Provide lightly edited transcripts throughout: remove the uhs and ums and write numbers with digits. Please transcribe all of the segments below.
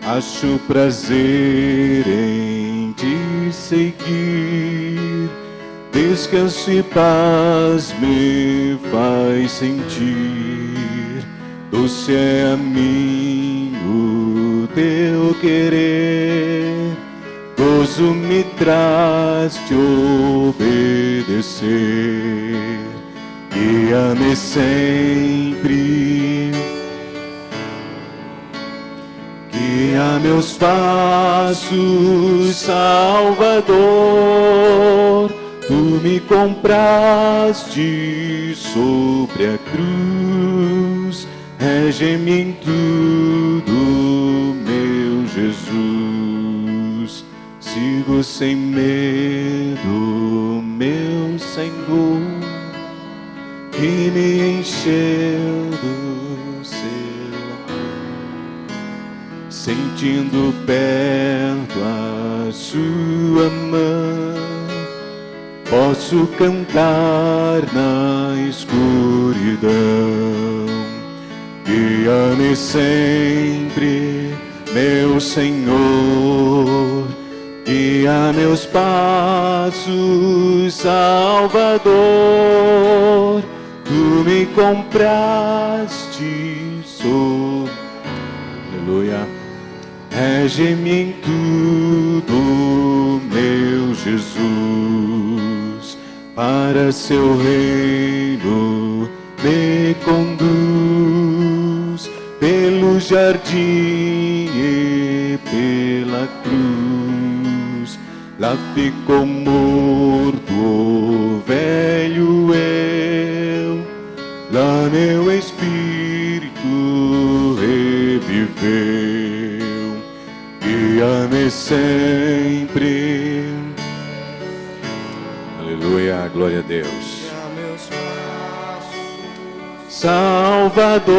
Acho prazer em te seguir, descanso e paz me faz sentir. Doce é a mim o teu querer, gozo me traz te obedecer. Guia-me sempre, guia meus passos, Salvador. Tu me compraste sobre a cruz, rege-me em tudo, meu Jesus. Sigo sem medo, meu Senhor, que me encheu do seu amor, sentindo perto a sua mão. Posso cantar na escuridão. Guia-me sempre, meu Senhor, guia meus passos, Salvador. Tu me compraste sobre, aleluia, rege-me em tudo, meu Jesus, para seu reino me conduz, pelo jardim e pela cruz. Lá ficou morto o velho eu, lá meu espírito reviveu. Guia-me sempre, aleluia, glória a Deus. Salvador,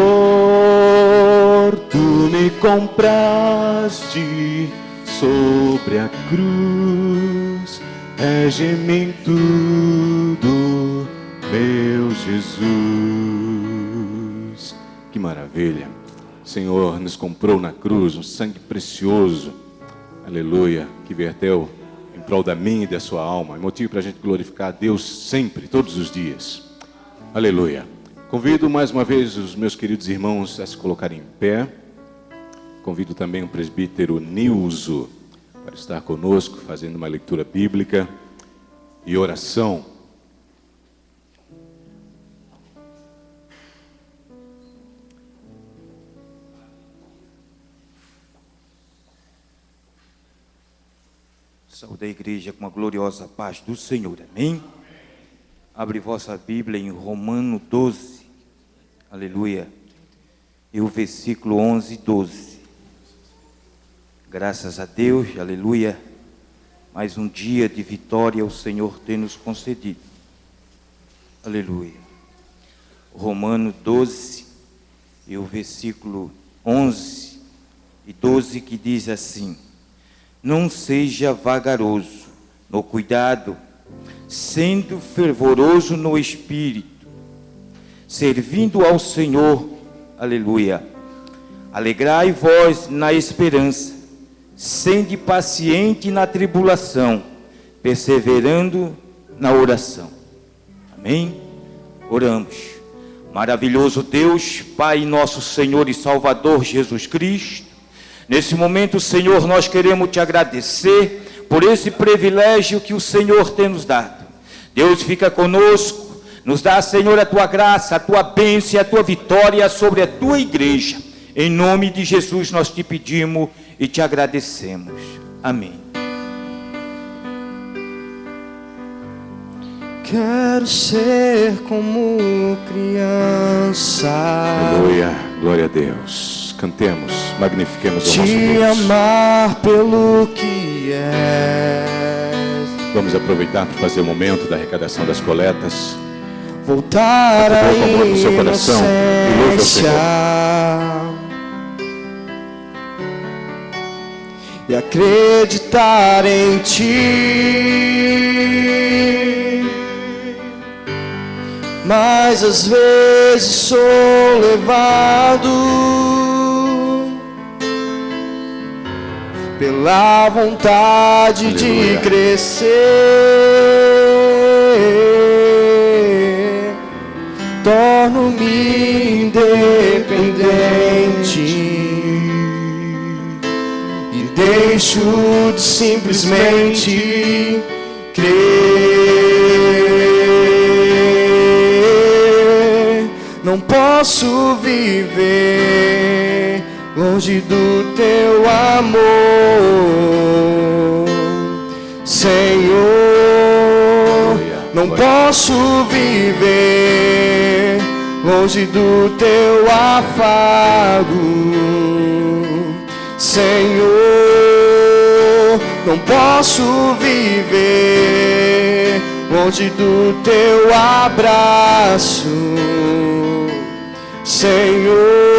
tu me compraste sobre a cruz, rege-me em tudo, meu Jesus. Que maravilha! O Senhor nos comprou na cruz um sangue precioso, aleluia, que verteu em prol da minha e da sua alma. É motivo para a gente glorificar a Deus sempre, todos os dias. Aleluia. Convido mais uma vez os meus queridos irmãos a se colocarem em pé. Convido também o presbítero Nilzo para estar conosco, fazendo uma leitura bíblica e oração. Saúde a igreja com a gloriosa paz do Senhor, amém? Abre vossa Bíblia em Romano 12, aleluia, e o versículo 11 e 12. Graças a Deus, aleluia, mais um dia de vitória o Senhor tem nos concedido, aleluia. Romano 12, e o versículo 11 e 12, que diz assim: não seja vagaroso no cuidado, sendo fervoroso no espírito, servindo ao Senhor, aleluia. Alegrai-vos na esperança, sende paciente na tribulação, perseverando na oração. Amém? Oramos. Maravilhoso Deus, Pai nosso Senhor e Salvador Jesus Cristo, nesse momento, Senhor, nós queremos te agradecer por esse privilégio que o Senhor tem nos dado. Deus, fica conosco, nos dá, Senhor, a tua graça, a tua bênção e a tua vitória sobre a tua igreja. Em nome de Jesus nós te pedimos e te agradecemos. Amém. Quero ser como criança. Aleluia, glória a Deus. Cantemos, magnifiquemos o nosso Te Deus. amar pelo que és. Vamos aproveitar para fazer o momento da arrecadação das coletas. Voltar à Coloca o amor no seu coração e louve ao inocência e acreditar em ti. Mas às vezes sou levado pela vontade Aleluia. de crescer. Torno-me independente e deixo de simplesmente crer. Não posso viver longe do teu amor, Senhor. Não posso viver longe do teu afago, Senhor. Não posso viver longe do teu abraço, Senhor.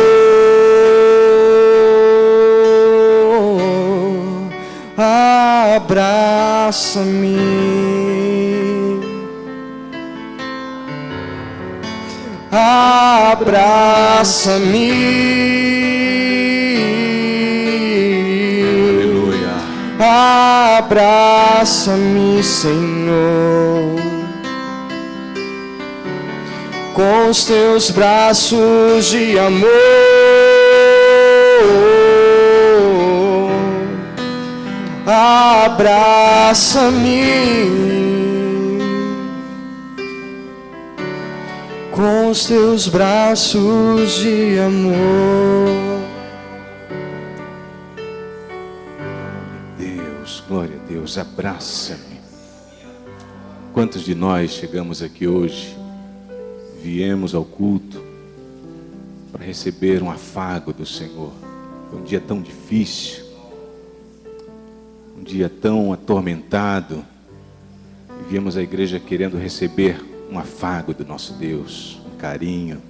Abraça-me, abraça-me, Aleluia. abraça-me, Senhor, com os teus braços de amor. Abraça-me com os teus braços de amor. Deus, glória a Deus, abraça-me. Quantos de nós chegamos aqui hoje, viemos ao culto para receber um afago do Senhor? Foi um dia tão difícil, um dia tão atormentado, e viemos à igreja querendo receber um afago do nosso Deus, um carinho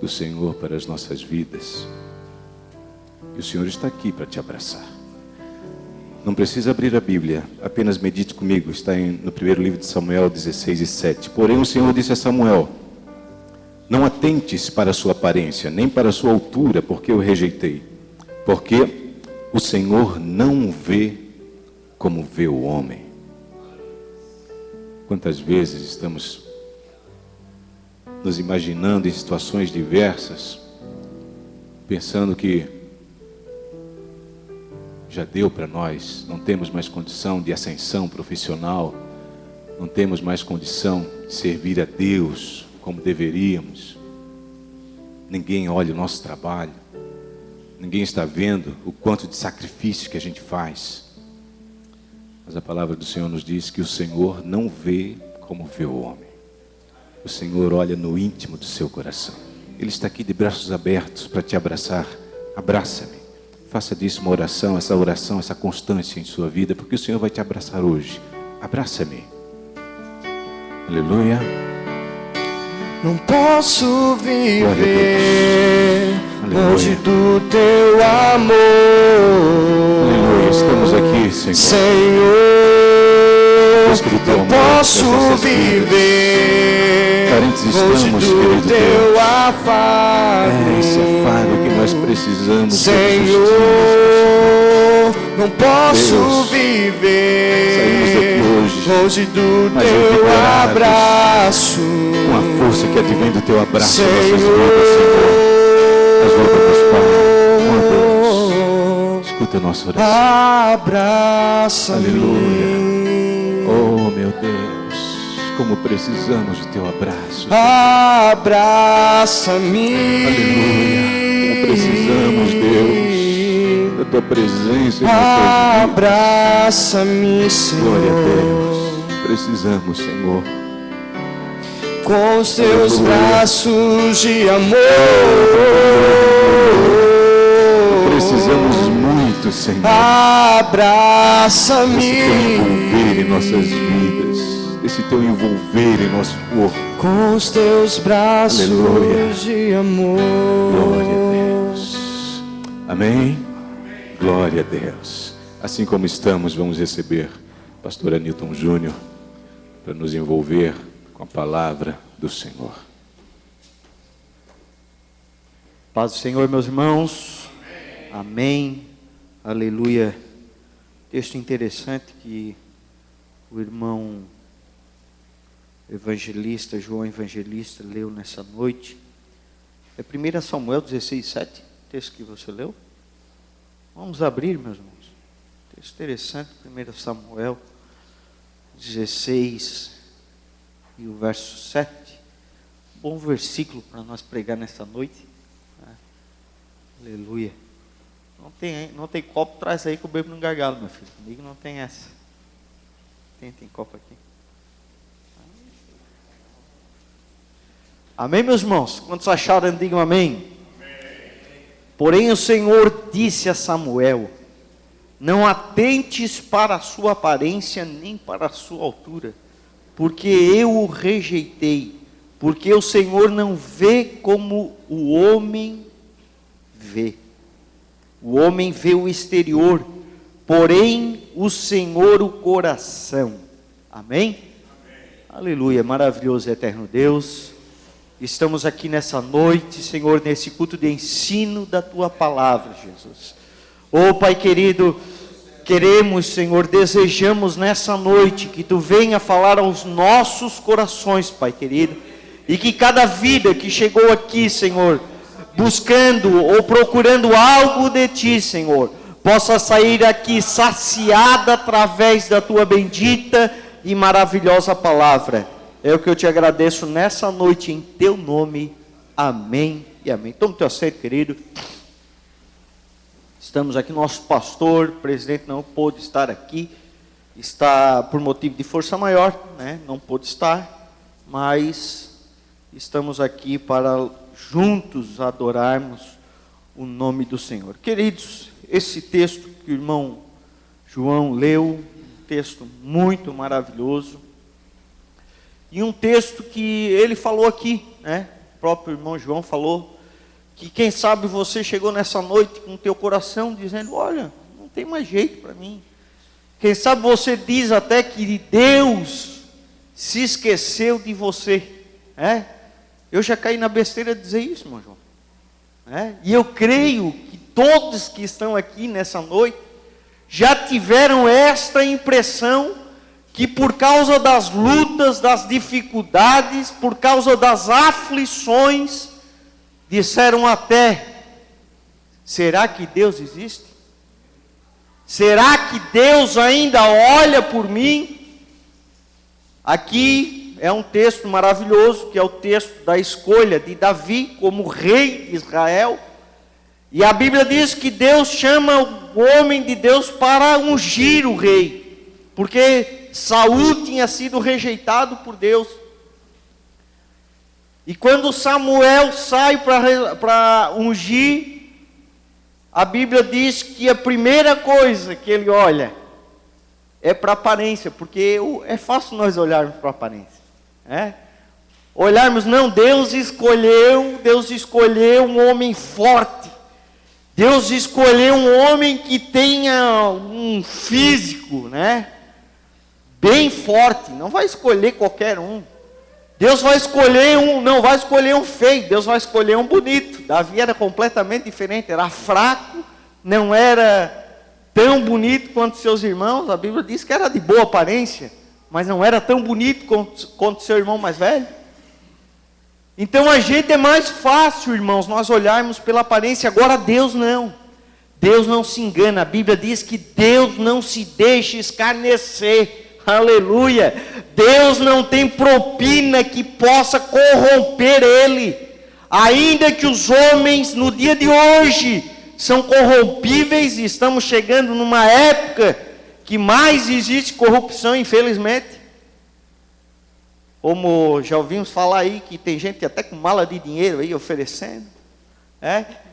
do Senhor para as nossas vidas. E o Senhor está aqui para te abraçar. Não precisa abrir a Bíblia, apenas medite comigo. Está no primeiro livro de Samuel 16:7. Porém o Senhor disse a Samuel: não atentes para a sua aparência, nem para a sua altura, porque eu rejeitei. Porque o Senhor não vê como vê o homem. Quantas vezes estamos nos imaginando em situações diversas, pensando que já deu para nós, não temos mais condição de ascensão profissional, não temos mais condição de servir a Deus como deveríamos. Ninguém olha o nosso trabalho, ninguém está vendo o quanto de sacrifício que a gente faz. Mas a palavra do Senhor nos diz que o Senhor não vê como vê o homem. O Senhor olha no íntimo do seu coração. Ele está aqui de braços abertos para te abraçar. Abraça-me. Faça disso uma oração, essa constância em sua vida, porque o Senhor vai te abraçar hoje. Abraça-me. Aleluia. Não posso Glória viver a Deus. longe do teu amor, Aleluia. Estamos aqui, Senhor. Senhor. Espírito Não amor, posso das nossas viver Carentes longe estamos, do querido teu Deus. afago, É esse afago que nós precisamos. Senhor. Não posso Deus, viver saímos daqui hoje, longe do mas teu invigorados, abraço, com a força que advém do teu abraço em Senhor. nossas vidas, Senhor. Ajuda-nos, Pai. Oh, Deus. Escuta a nossa oração. Abraça-me. Oh, meu Deus, como precisamos do teu abraço. Abraça-me. Aleluia. Como precisamos, Deus, da tua presença em nossas vidas. Abraça-me, Senhor. Glória a Deus. Precisamos, Senhor. Com os teus Aleluia. braços de amor. Precisamos muito, Senhor. Abraça-me. Esse teu envolver em nossas vidas, esse teu envolver em nosso corpo. Com os teus braços Aleluia. de amor. Glória a Deus. Amém? Glória a Deus. Assim como estamos, vamos receber o pastor Anilton Júnior para nos envolver com a palavra do Senhor. Paz do Senhor, meus irmãos. Amém. Aleluia. Texto interessante que o irmão evangelista, João Evangelista, leu nessa noite. É 1 Samuel 16:7, texto que você leu. Vamos abrir, meus irmãos. Texto interessante, 1 Samuel 16 e o verso 7. Bom versículo para nós pregar nessa noite. Aleluia. Não tem copo, traz aí que eu bebo no gargalo, meu filho. Comigo não tem essa. Tem copo aqui. Amém, meus irmãos? Quantos acharam, digam amém. Porém o Senhor disse a Samuel: não atentes para a sua aparência, nem para a sua altura, porque eu o rejeitei, porque o Senhor não vê como o homem vê. O homem vê o exterior, porém o Senhor o coração. Amém? Aleluia, maravilhoso e eterno Deus. Estamos aqui nessa noite, Senhor, nesse culto de ensino da Tua Palavra, Jesus. Oh, Pai querido, queremos, Senhor, desejamos nessa noite que Tu venha falar aos nossos corações, Pai querido, e que cada vida que chegou aqui, Senhor, buscando ou procurando algo de Ti, Senhor, possa sair aqui saciada através da Tua bendita e maravilhosa palavra. É o que eu te agradeço nessa noite em Teu nome. Amém e amém. Toma o teu assento, querido. Estamos aqui, nosso pastor, presidente não pôde estar aqui. Está por motivo de força maior, né? Não pôde estar, mas estamos aqui para juntos adorarmos o nome do Senhor. Queridos, esse texto que o irmão João leu, um texto muito maravilhoso, e um texto que ele falou aqui, né? O próprio irmão João falou, que quem sabe você chegou nessa noite com o teu coração dizendo: olha, não tem mais jeito para mim. Quem sabe você diz até que Deus se esqueceu de você, Eu já caí na besteira de dizer isso, irmão João. E eu creio que todos que estão aqui nessa noite já tiveram esta impressão, que por causa das lutas, das dificuldades, por causa das aflições, disseram até: será que Deus existe? Será que Deus ainda olha por mim? Aqui é um texto maravilhoso, que é o texto da escolha de Davi como rei de Israel. E a Bíblia diz que Deus chama o homem de Deus para ungir o rei, porque Saul tinha sido rejeitado por Deus. E quando Samuel sai para ungir, a Bíblia diz que a primeira coisa que ele olha é para a aparência, porque é fácil nós olharmos para a aparência. Olharmos, não, Deus escolheu um homem forte. Deus escolheu um homem que tenha um físico, bem forte. Não vai escolher qualquer um. Deus vai escolher não vai escolher um feio, Deus vai escolher um bonito. Davi era completamente diferente, era fraco, não era tão bonito quanto seus irmãos. A Bíblia diz que era de boa aparência, mas não era tão bonito quanto seu irmão mais velho. Então a gente é mais fácil, irmãos, nós olharmos pela aparência. Agora Deus não. Deus não se engana. A Bíblia diz que Deus não se deixa escarnecer. Aleluia. Deus não tem propina que possa corromper Ele. Ainda que os homens no dia de hoje são corrompíveis, e estamos chegando numa época que mais existe corrupção, infelizmente. Como já ouvimos falar aí, que tem gente até com mala de dinheiro aí oferecendo.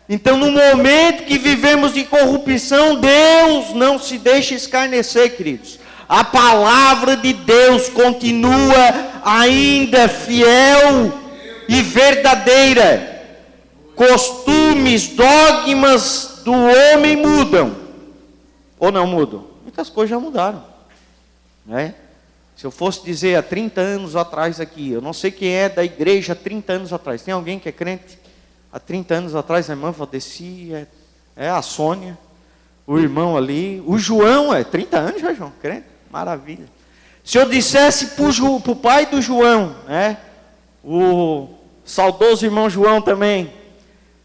Então, no momento que vivemos de corrupção, Deus não se deixa escarnecer, queridos. A palavra de Deus continua ainda fiel e verdadeira. Costumes, dogmas do homem mudam. Ou não mudam? Muitas coisas já mudaram. Se eu fosse dizer há 30 anos atrás aqui, eu não sei quem é da igreja há 30 anos atrás. Tem alguém que é crente? Há 30 anos atrás, a irmã Valdeci, a Sônia. o irmão ali, o João, 30 anos já, João, crente? Maravilha. Se eu dissesse para o pai do João, né, o saudoso irmão João também,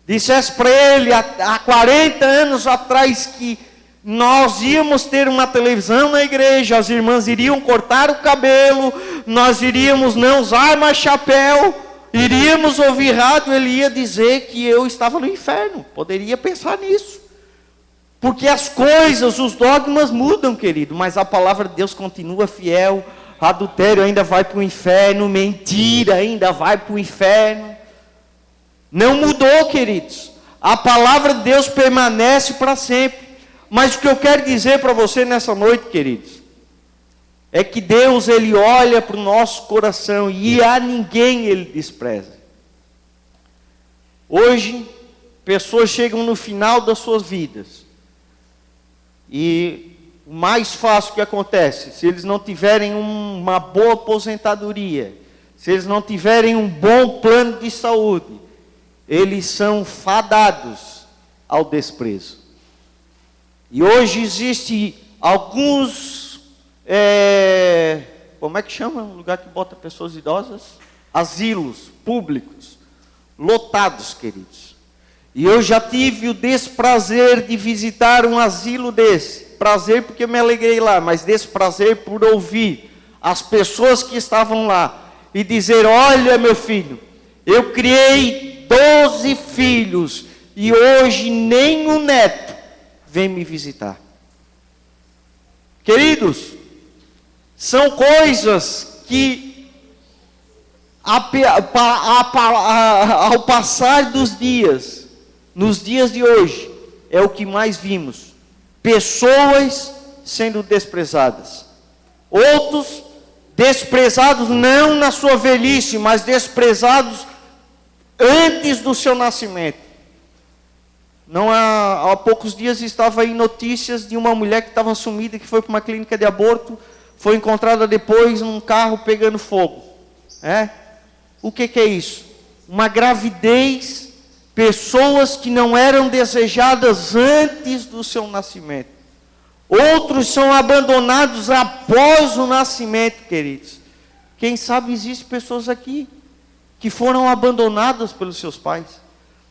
dissesse para ele há 40 anos atrás que nós íamos ter uma televisão na igreja, as irmãs iriam cortar o cabelo, nós iríamos não usar mais chapéu, iríamos ouvir rádio, ele ia dizer que eu estava no inferno. Poderia pensar nisso. Porque as coisas, os dogmas mudam, querido, mas a palavra de Deus continua fiel. Adultério ainda vai para o inferno, mentira ainda vai para o inferno. Não mudou, queridos. A palavra de Deus permanece para sempre. Mas o que eu quero dizer para você nessa noite, queridos, é que Deus, Ele olha para o nosso coração e a ninguém Ele despreza. Hoje, pessoas chegam no final das suas vidas e o mais fácil que acontece, se eles não tiverem uma boa aposentadoria, se eles não tiverem um bom plano de saúde, eles são fadados ao desprezo. E hoje existe alguns, como é que chama o lugar que bota pessoas idosas? Asilos públicos, lotados, queridos. E eu já tive o desprazer de visitar um asilo desse. Prazer porque eu me alegrei lá, mas desprazer por ouvir as pessoas que estavam lá e dizer: olha, meu filho, eu criei 12 filhos e hoje nem um neto vem me visitar. Queridos, são coisas que ao passar dos dias, nos dias de hoje, é o que mais vimos. Pessoas sendo desprezadas. Outros desprezados não na sua velhice, mas desprezados antes do seu nascimento. Não há poucos dias estava aí notícias de uma mulher que estava sumida, que foi para uma clínica de aborto, foi encontrada depois num carro pegando fogo. O que é isso? Uma gravidez, pessoas que não eram desejadas antes do seu nascimento. Outros são abandonados após o nascimento, queridos. Quem sabe existem pessoas aqui que foram abandonadas pelos seus pais.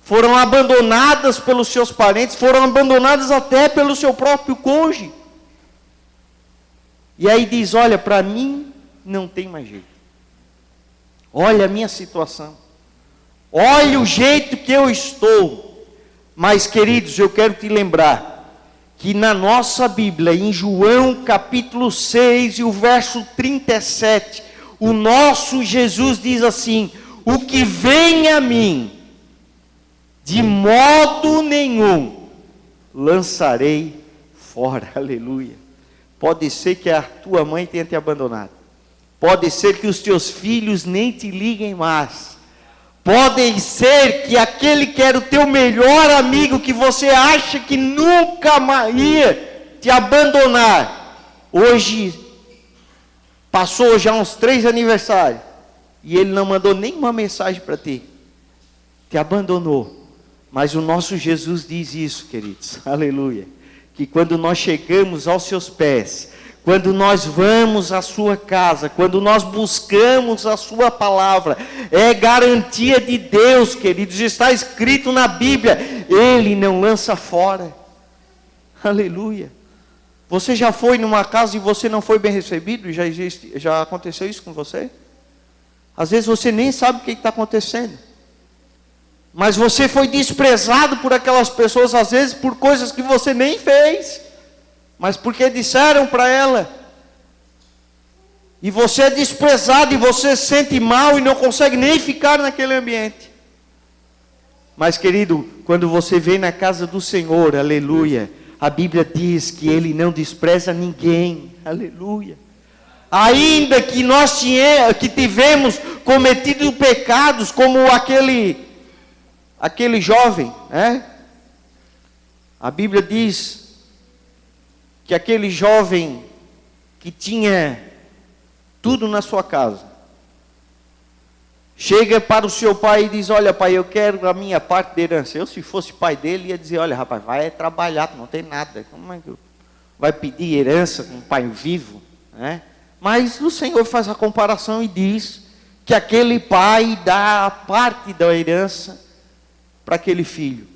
Foram abandonadas pelos seus parentes, foram abandonadas até pelo seu próprio cônjuge. E aí diz: olha, para mim não tem mais jeito. Olha a minha situação. Olha o jeito que eu estou. Mas, queridos, eu quero te lembrar que na nossa Bíblia, em João capítulo 6 e o verso 37, o nosso Jesus diz assim: o que vem a mim, de modo nenhum lançarei fora. Aleluia. Pode ser que a tua mãe tenha te abandonado. Pode ser que os teus filhos nem te liguem mais. Pode ser que aquele que era o teu melhor amigo, que você acha que nunca mais ia te abandonar, hoje passou já uns 3 aniversários e ele não mandou nenhuma mensagem para ti. Te abandonou. Mas o nosso Jesus diz isso, queridos, aleluia, que quando nós chegamos aos seus pés, quando nós vamos à sua casa, quando nós buscamos a sua palavra, é garantia de Deus, queridos, está escrito na Bíblia, Ele não lança fora, aleluia. Você já foi numa casa e você não foi bem recebido? Já aconteceu isso com você? Às vezes você nem sabe o que está acontecendo. Mas você foi desprezado por aquelas pessoas, às vezes por coisas que você nem fez, mas porque disseram para ela. E você é desprezado e você se sente mal e não consegue nem ficar naquele ambiente. Mas, querido, quando você vem na casa do Senhor, aleluia, a Bíblia diz que Ele não despreza ninguém, aleluia. Ainda que nós tivemos cometido pecados, como aquele jovem, a Bíblia diz que aquele jovem que tinha tudo na sua casa, chega para o seu pai e diz: olha, pai, eu quero a minha parte da herança. Eu, se fosse pai dele, ia dizer: olha, rapaz, vai trabalhar, não tem nada. Como é que vai pedir herança com um pai vivo? Né? Mas o Senhor faz a comparação e diz que aquele pai dá a parte da herança para aquele filho.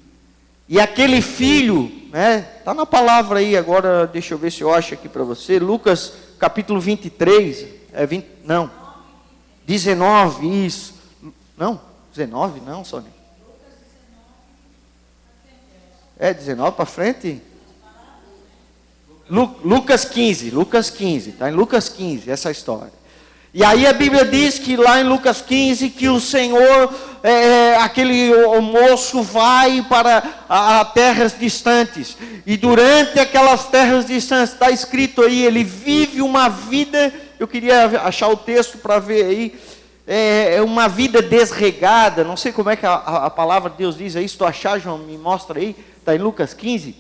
E aquele filho, né, está na palavra aí, agora deixa eu ver se eu acho aqui para você, Lucas capítulo 23, 19, isso. Não, 19 não, Sônia. É 19 para frente? Lucas 15, está em Lucas 15, essa história. E aí a Bíblia diz que lá em Lucas 15, que o Senhor, aquele moço vai para terras distantes. E durante aquelas terras distantes, está escrito aí, ele vive uma vida, eu queria achar o texto para ver aí, uma vida desregada, não sei como é que a palavra de Deus diz aí, se tu achar, João, me mostra aí, está em Lucas 15.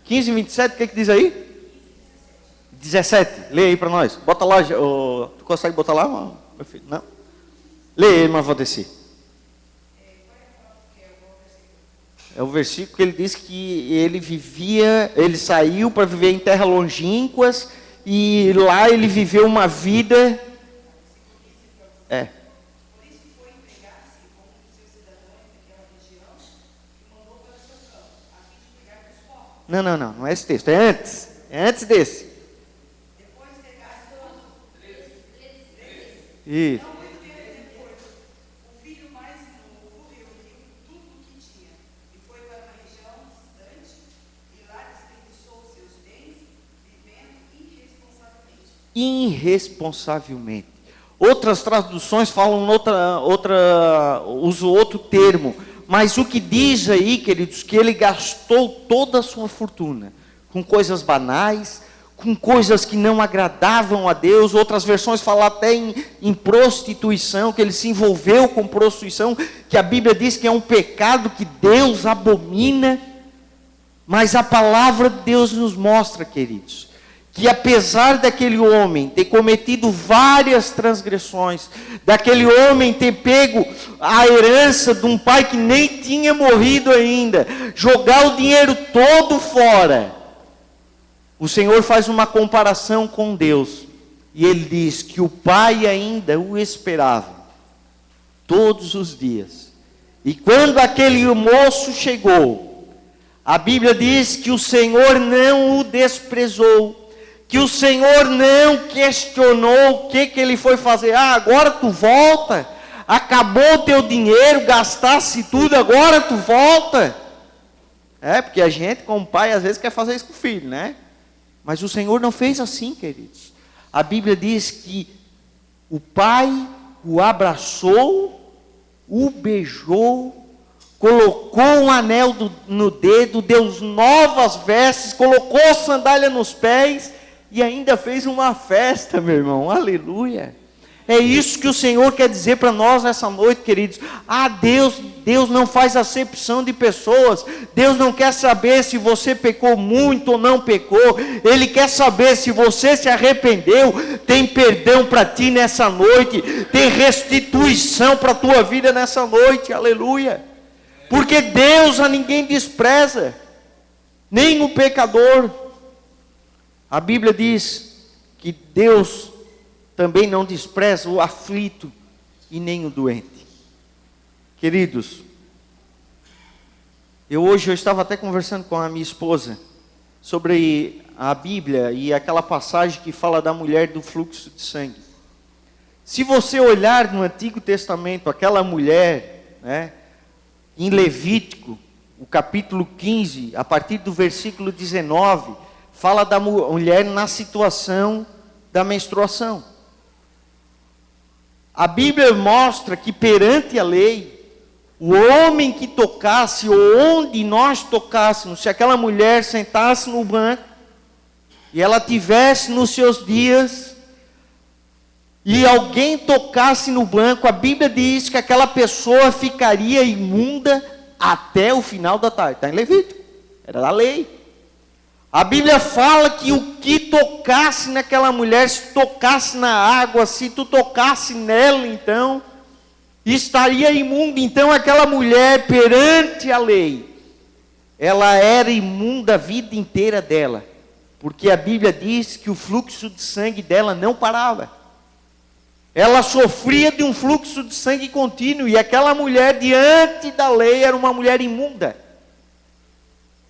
15, 27, o que diz aí? 17, lê aí para nós. Bota lá, tu consegue botar lá, meu filho? Não? Lê aí, irmã Valdeci. É o versículo que ele diz que ele saiu para viver em terras longínquas e lá ele viveu uma vida. Não é esse texto, é antes desse. Isso. O filho mais novo reuniu tudo o que tinha e foi para uma região distante e lá desperdiçou seus bens vivendo irresponsavelmente. Outras traduções falam usam outro termo, mas o que diz aí, queridos, que ele gastou toda a sua fortuna com coisas banais, com coisas que não agradavam a Deus. Outras versões falam até em prostituição, que ele se envolveu com prostituição, que a Bíblia diz que é um pecado que Deus abomina. Mas a palavra de Deus nos mostra, queridos, que apesar daquele homem ter cometido várias transgressões, daquele homem ter pego a herança de um pai que nem tinha morrido ainda, jogar o dinheiro todo fora, o Senhor faz uma comparação com Deus, e Ele diz que o pai ainda o esperava, todos os dias, e quando aquele moço chegou, a Bíblia diz que o Senhor não o desprezou, que o Senhor não questionou o que ele foi fazer. Agora tu volta, acabou o teu dinheiro, gastasse tudo, agora tu volta. Porque a gente como pai às vezes quer fazer isso com o filho, né? Mas o Senhor não fez assim, queridos. A Bíblia diz que o pai o abraçou, o beijou, colocou um anel no dedo, deu novas vestes, colocou sandália nos pés e ainda fez uma festa, meu irmão. Aleluia. É isso que o Senhor quer dizer para nós nessa noite, queridos. Deus não faz acepção de pessoas. Deus não quer saber se você pecou muito ou não pecou. Ele quer saber se você se arrependeu. Tem perdão para ti nessa noite. Tem restituição para a tua vida nessa noite. Aleluia. Porque Deus a ninguém despreza, nem o pecador. A Bíblia diz que Deus também não despreza o aflito e nem o doente. Queridos, hoje eu estava até conversando com a minha esposa sobre a Bíblia e aquela passagem que fala da mulher do fluxo de sangue. Se você olhar no Antigo Testamento, aquela mulher, né, em Levítico, o capítulo 15, a partir do versículo 19, fala da mulher na situação da menstruação. A Bíblia mostra que perante a lei, o homem que tocasse, ou onde nós tocássemos, se aquela mulher sentasse no banco, e ela tivesse nos seus dias, e alguém tocasse no banco, a Bíblia diz que aquela pessoa ficaria imunda até o final da tarde. Está em Levítico, era da lei. A Bíblia fala que o que tocasse naquela mulher, se tocasse na água, se tu tocasse nela, então, estaria imundo. Então aquela mulher, perante a lei, ela era imunda a vida inteira dela, porque a Bíblia diz que o fluxo de sangue dela não parava. Ela sofria de um fluxo de sangue contínuo, e aquela mulher diante da lei era uma mulher imunda.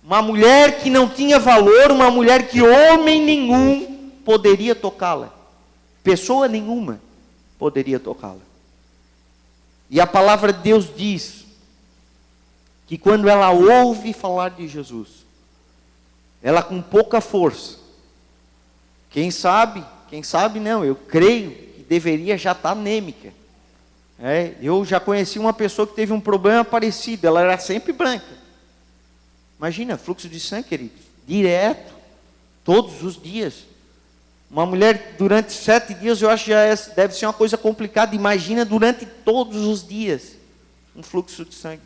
Uma mulher que não tinha valor, uma mulher que homem nenhum poderia tocá-la. Pessoa nenhuma poderia tocá-la. E a palavra de Deus diz que quando ela ouve falar de Jesus, ela com pouca força, quem sabe não, eu creio que deveria já estar anêmica. Eu já conheci uma pessoa que teve um problema parecido, ela era sempre branca. Imagina, fluxo de sangue, queridos, direto, todos os dias. Uma mulher durante 7 dias, eu acho que deve ser uma coisa complicada. Imagina durante todos os dias, um fluxo de sangue.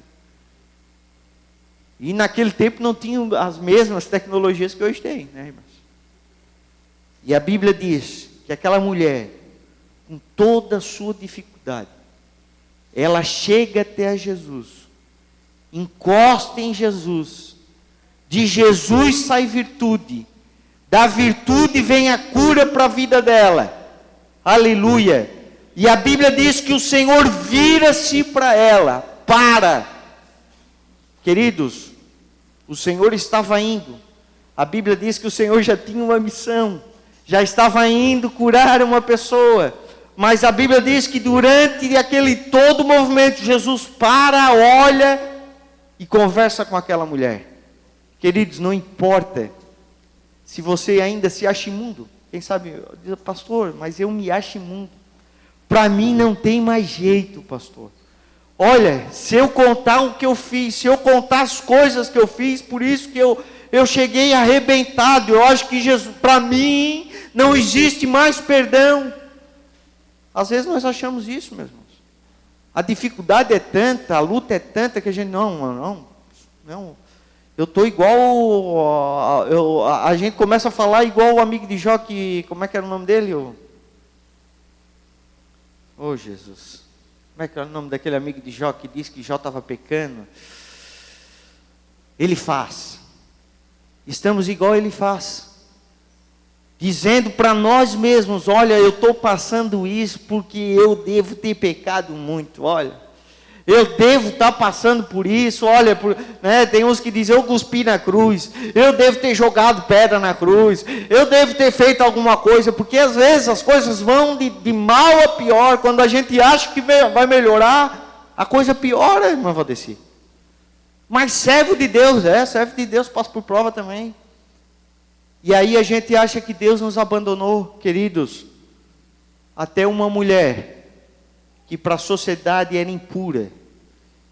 E naquele tempo não tinham as mesmas tecnologias que hoje tem, né, irmãos? E a Bíblia diz que aquela mulher, com toda a sua dificuldade, ela chega até Jesus, encosta em Jesus, de Jesus sai virtude, da virtude vem a cura para a vida dela, aleluia. E a Bíblia diz que o Senhor vira-se para ela, queridos, o Senhor estava indo, a Bíblia diz que o Senhor já tinha uma missão, já estava indo curar uma pessoa, mas a Bíblia diz que durante aquele todo movimento, Jesus para, olha e conversa com aquela mulher. Queridos, não importa se você ainda se acha imundo. Quem sabe, diz, pastor, mas eu me acho imundo. Para mim não tem mais jeito, pastor. Olha, se eu contar o que eu fiz, se eu contar as coisas que eu fiz, por isso que eu cheguei arrebentado. Eu acho que Jesus, para mim, não existe mais perdão. Às vezes nós achamos isso, meus irmãos. A dificuldade é tanta, a luta é tanta, que a gente, não. Eu estou igual, a gente começa a falar igual o amigo de Jó, como é que era o nome dele? Oh Jesus, como é que era o nome daquele amigo de Jó que disse que Jó estava pecando? Ele faz, estamos igual ele faz, dizendo para nós mesmos, olha, eu estou passando isso porque eu devo ter pecado muito, olha. Eu devo estar passando por isso, olha, tem uns que dizem, eu cuspi na cruz, eu devo ter jogado pedra na cruz, eu devo ter feito alguma coisa, porque às vezes as coisas vão de mal a pior, quando a gente acha que vai melhorar, a coisa piora, irmã Valdeci. Mas servo de Deus, passa por prova também. E aí a gente acha que Deus nos abandonou, queridos. Até uma mulher que para a sociedade era impura,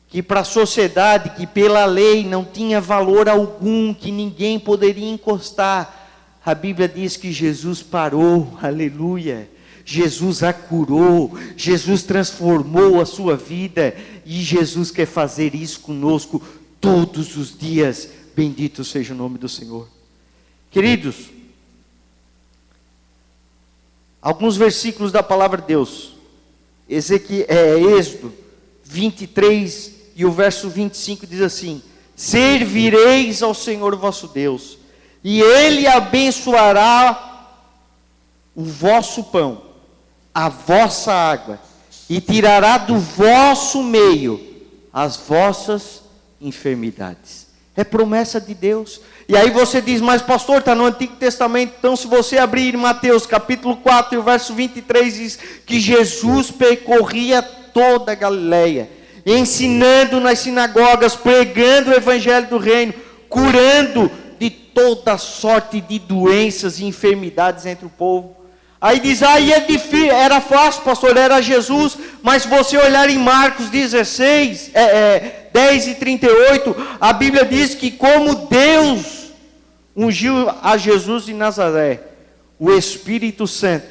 que para a sociedade, que pela lei não tinha valor algum, que ninguém poderia encostar, a Bíblia diz que Jesus parou, aleluia, Jesus a curou, Jesus transformou a sua vida, e Jesus quer fazer isso conosco todos os dias, bendito seja o nome do Senhor. Queridos, alguns versículos da palavra de Deus, Êxodo 23 e o verso 25 diz assim: servireis ao Senhor vosso Deus, e Ele abençoará o vosso pão, a vossa água, e tirará do vosso meio as vossas enfermidades. É promessa de Deus. E aí você diz, mas pastor, está no Antigo Testamento. Então se você abrir Mateus capítulo 4 e o verso 23 diz que Jesus percorria toda a Galileia, ensinando nas sinagogas, pregando o evangelho do reino, curando de toda sorte de doenças e enfermidades entre o povo. Aí diz, aí é difícil, era fácil, pastor, era Jesus, mas se você olhar em Marcos 16, 10 e 38, a Bíblia diz que como Deus ungiu a Jesus de Nazaré, o Espírito Santo,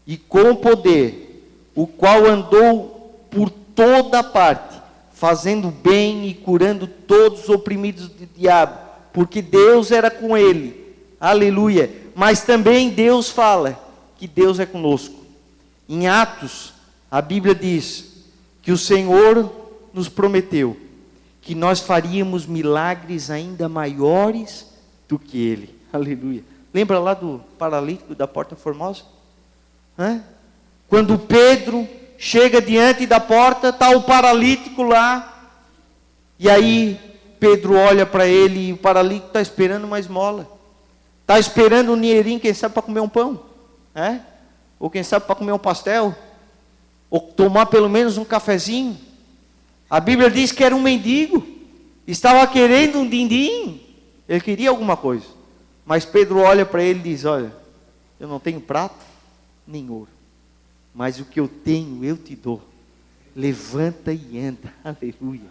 e com poder, o qual andou por toda parte, fazendo bem e curando todos os oprimidos do diabo, porque Deus era com ele. Aleluia. Mas também Deus fala que Deus é conosco. Em Atos, a Bíblia diz que o Senhor nos prometeu que nós faríamos milagres ainda maiores do que ele. Aleluia. Lembra lá do paralítico da Porta Formosa? Quando Pedro chega diante da porta, está o paralítico lá. E aí Pedro olha para ele e o paralítico está esperando uma esmola. Está esperando um dinheirinho, quem sabe, para comer um pão. Ou quem sabe para comer um pastel. Ou tomar pelo menos um cafezinho. A Bíblia diz que era um mendigo. Estava querendo um din-din. Ele queria alguma coisa. Mas Pedro olha para ele e diz: olha, eu não tenho prata nem ouro, mas o que eu tenho eu te dou. Levanta e anda. Aleluia.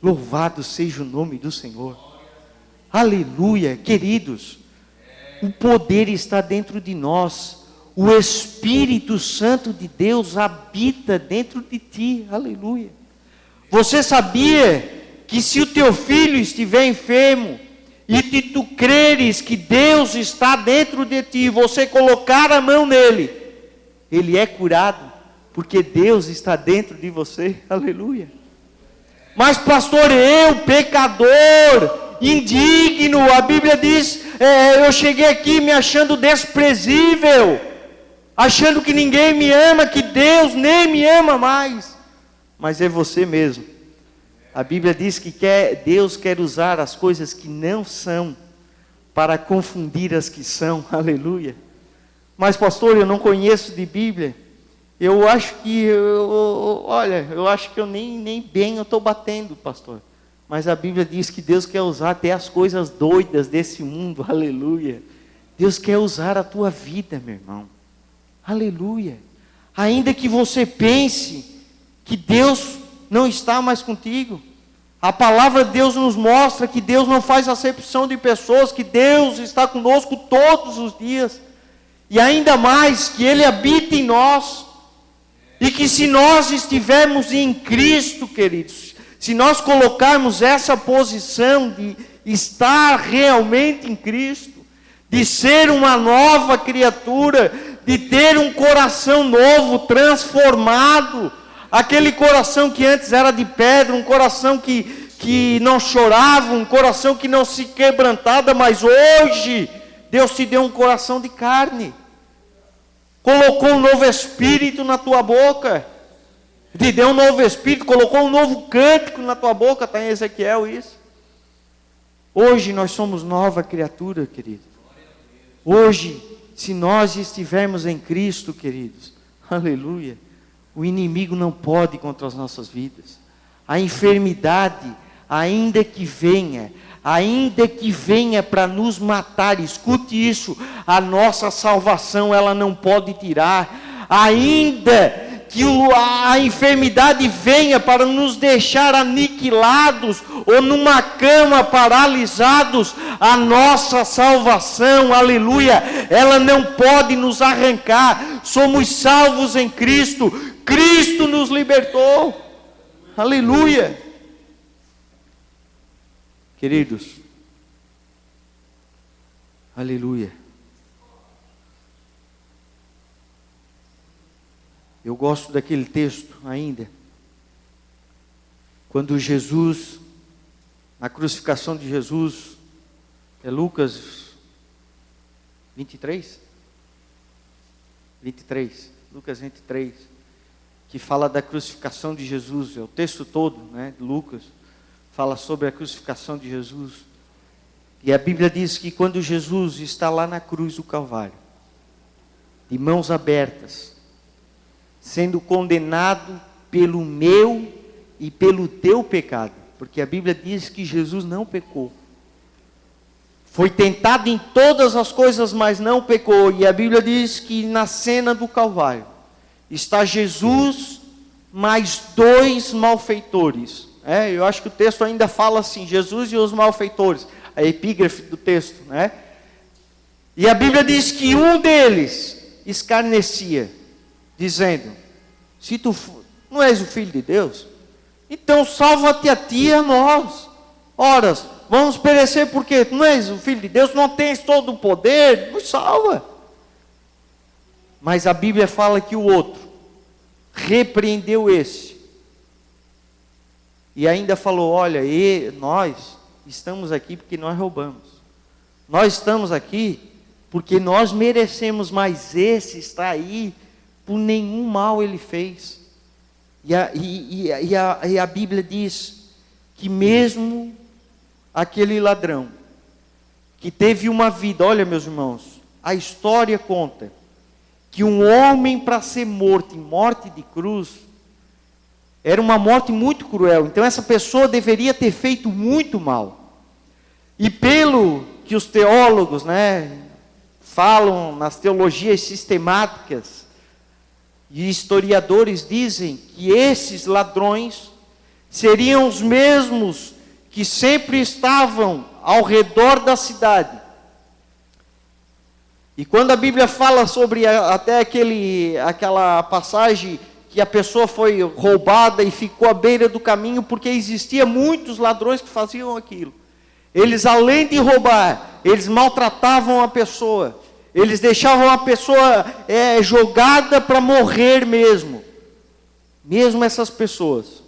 Louvado seja o nome do Senhor. Aleluia. Queridos, o poder está dentro de nós. O Espírito Santo de Deus habita dentro de ti. Aleluia. Você sabia que se o teu filho estiver enfermo e tu creres que Deus está dentro de ti, você colocar a mão nele, ele é curado, porque Deus está dentro de você. Aleluia. Mas pastor, eu pecador, indigno, a Bíblia diz, eu cheguei aqui me achando desprezível, achando que ninguém me ama, que Deus nem me ama mais. Mas é você mesmo. A Bíblia diz que Deus quer usar as coisas que não são para confundir as que são. Aleluia. Mas pastor, eu não conheço de Bíblia. Eu acho que eu acho que eu nem bem eu estou batendo, pastor. Mas a Bíblia diz que Deus quer usar até as coisas doidas desse mundo. Aleluia. Deus quer usar a tua vida, meu irmão. Aleluia. Ainda que você pense que Deus não está mais contigo, a palavra de Deus nos mostra que Deus não faz acepção de pessoas, que Deus está conosco todos os dias, e ainda mais que Ele habita em nós, e que se nós estivermos em Cristo, queridos, se nós colocarmos essa posição de estar realmente em Cristo, de ser uma nova criatura, de ter um coração novo, transformado, aquele coração que antes era de pedra, um coração que não chorava, um coração que não se quebrantava, mas hoje Deus te deu um coração de carne, colocou um novo espírito na tua boca, te deu um novo espírito, colocou um novo cântico na tua boca, está em Ezequiel isso. Hoje nós somos nova criatura, querido. Hoje, se nós estivermos em Cristo, queridos, aleluia, o inimigo não pode contra as nossas vidas. A enfermidade, ainda que venha para nos matar, escute isso, a nossa salvação ela não pode tirar. Ainda que a enfermidade venha para nos deixar aniquilados ou numa cama paralisados, a nossa salvação, aleluia, ela não pode nos arrancar. Somos salvos em Cristo. Cristo nos libertou. Aleluia. Queridos, aleluia. Eu gosto daquele texto ainda, quando Jesus, na crucificação de Jesus, é Lucas 23, Lucas 23, que fala da crucificação de Jesus, é o texto todo, né, de Lucas, fala sobre a crucificação de Jesus, e a Bíblia diz que quando Jesus está lá na cruz do Calvário, de mãos abertas, sendo condenado pelo meu e pelo teu pecado, porque a Bíblia diz que Jesus não pecou, foi tentado em todas as coisas, mas não pecou, e a Bíblia diz que na cena do Calvário, está Jesus mais 2 malfeitores, eu acho que o texto ainda fala assim, Jesus e os malfeitores, a epígrafe do texto, né? E a Bíblia diz que um deles escarnecia, dizendo, se tu não és o Filho de Deus, então salva-te a ti e a nós. Ora, vamos perecer porque tu não és o Filho de Deus, não tens todo o poder, nos salva. Mas a Bíblia fala que o outro repreendeu esse. E ainda falou, olha, nós estamos aqui porque nós roubamos. Nós estamos aqui porque nós merecemos, mas esse está aí por nenhum mal ele fez. E a Bíblia diz que mesmo aquele ladrão que teve uma vida, olha meus irmãos, a história conta que um homem para ser morto em morte de cruz era uma morte muito cruel. Então essa pessoa deveria ter feito muito mal. E pelo que os teólogos, falam nas teologias sistemáticas, e historiadores dizem que esses ladrões seriam os mesmos que sempre estavam ao redor da cidade. E quando a Bíblia fala sobre até aquela passagem que a pessoa foi roubada e ficou à beira do caminho, porque existia muitos ladrões que faziam aquilo. Eles, além de roubar, eles maltratavam a pessoa. Eles deixavam a pessoa jogada para morrer mesmo. Mesmo essas pessoas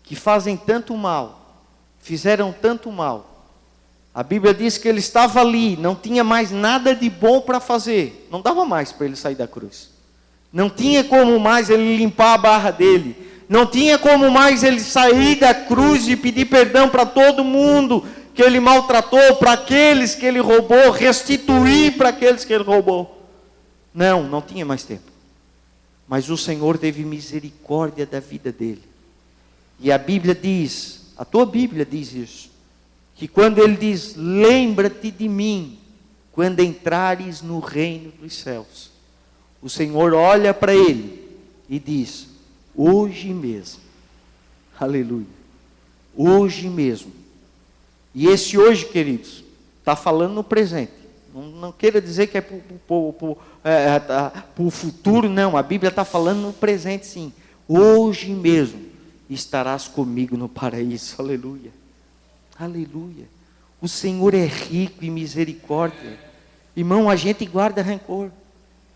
que fazem tanto mal, fizeram tanto mal. A Bíblia diz que ele estava ali, não tinha mais nada de bom para fazer. Não dava mais para ele sair da cruz. Não tinha como mais ele limpar a barra dele. Não tinha como mais ele sair da cruz e pedir perdão para todo mundo que ele maltratou, para aqueles que ele roubou, restituir para aqueles que ele roubou. Não tinha mais tempo. Mas o Senhor teve misericórdia da vida dele. E a Bíblia diz, a tua Bíblia diz isso, que quando ele diz, lembra-te de mim, quando entrares no reino dos céus, o Senhor olha para ele e diz, hoje mesmo, aleluia, hoje mesmo. E esse hoje, queridos, está falando no presente. Não queira dizer que é para o futuro, não. A Bíblia está falando no presente, sim. Hoje mesmo estarás comigo no paraíso. Aleluia. Aleluia. O Senhor é rico em misericórdia. Irmão, a gente guarda rancor.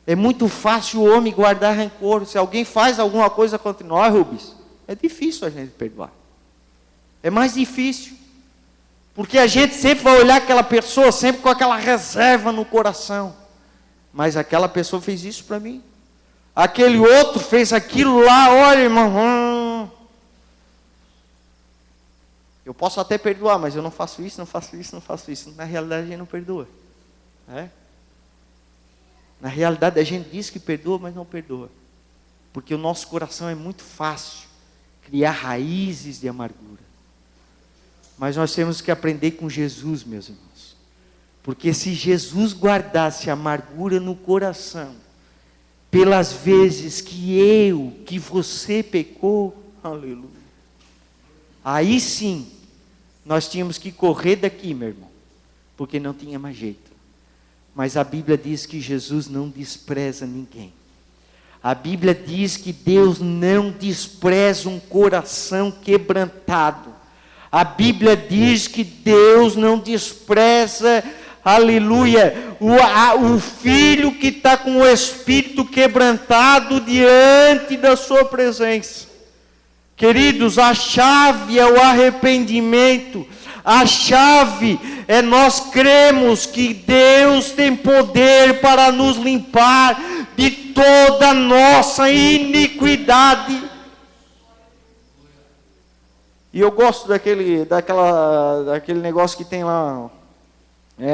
É muito fácil o homem guardar rancor. Se alguém faz alguma coisa contra nós, Rubens, é difícil a gente perdoar. É mais difícil. Porque a gente sempre vai olhar aquela pessoa, sempre com aquela reserva no coração. Mas aquela pessoa fez isso para mim. Aquele outro fez aquilo lá, olha, irmão. Eu posso até perdoar, mas eu não faço isso, não faço isso, não faço isso. Na realidade a gente não perdoa. Na realidade a gente diz que perdoa, mas não perdoa. Porque o nosso coração é muito fácil criar raízes de amargura. Mas nós temos que aprender com Jesus, meus irmãos. Porque se Jesus guardasse a amargura no coração, pelas vezes que você pecou, aleluia. Aí sim, nós tínhamos que correr daqui, meu irmão. Porque não tinha mais jeito. Mas a Bíblia diz que Jesus não despreza ninguém. A Bíblia diz que Deus não despreza um coração quebrantado. A Bíblia diz que Deus não despreza, aleluia, o filho que está com o espírito quebrantado diante da sua presença. Queridos, a chave é o arrependimento. A chave é nós cremos que Deus tem poder para nos limpar de toda a nossa iniquidade. E eu gosto daquele negócio que tem lá,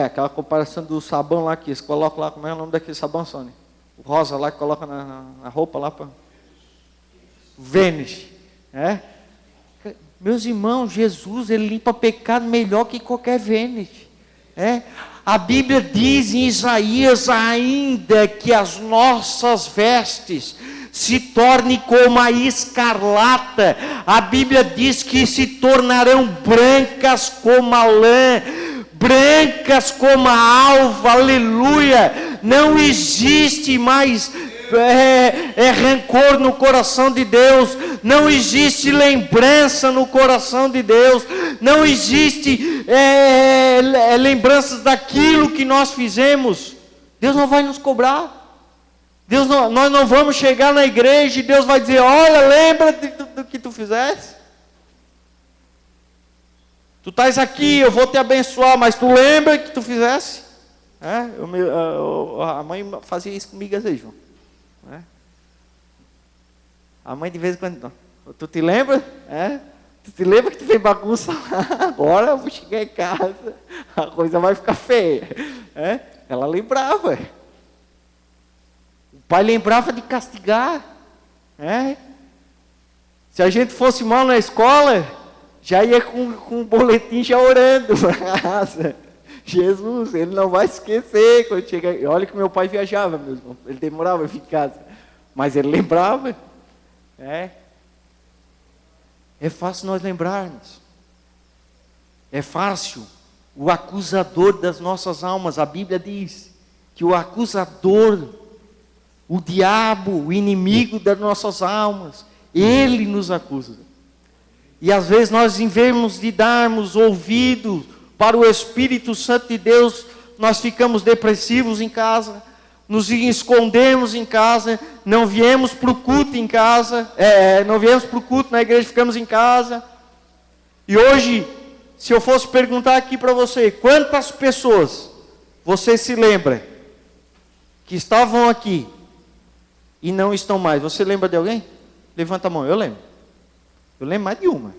aquela comparação do sabão lá que eles colocam lá, como é o nome daquele sabão, Sônia? O rosa lá que coloca na roupa lá para Vênus, Meus irmãos, Jesus, ele limpa pecado melhor que qualquer Vênus, A Bíblia diz em Isaías ainda que as nossas vestes se torne como a escarlata. A Bíblia diz que se tornarão brancas como a lã, brancas como a alva, aleluia. Não existe mais rancor no coração de Deus, não existe lembrança no coração de Deus, não existe lembranças daquilo que nós fizemos, Deus não vai nos cobrar. Nós não vamos chegar na igreja e Deus vai dizer: olha, lembra do que tu fizeste? Tu estás aqui, eu vou te abençoar, mas tu lembra que tu fizeste? A mãe fazia isso comigo às vezes, João. A mãe de vez em quando: tu te lembra? Tu te lembra que tu fez bagunça lá? Agora eu vou chegar em casa, a coisa vai ficar feia. Ela lembrava. O pai lembrava de castigar. Se a gente fosse mal na escola, já ia com o boletim já orando para casa. Jesus, ele não vai esquecer quando chega. Olha que meu pai viajava, meu irmão. Ele demorava a vir em casa, mas ele lembrava. É fácil nós lembrarmos. É fácil. O acusador das nossas almas, a Bíblia diz que o acusador, o diabo, o inimigo das nossas almas, ele nos acusa. E às vezes nós, em vez de darmos ouvido para o Espírito Santo de Deus, nós ficamos depressivos em casa, nos escondemos em casa, não viemos para o culto em casa, não viemos para o culto na igreja, ficamos em casa. E hoje, se eu fosse perguntar aqui para você, quantas pessoas você se lembra que estavam aqui e não estão mais? Você lembra de alguém? Levanta a mão. Eu lembro mais de uma.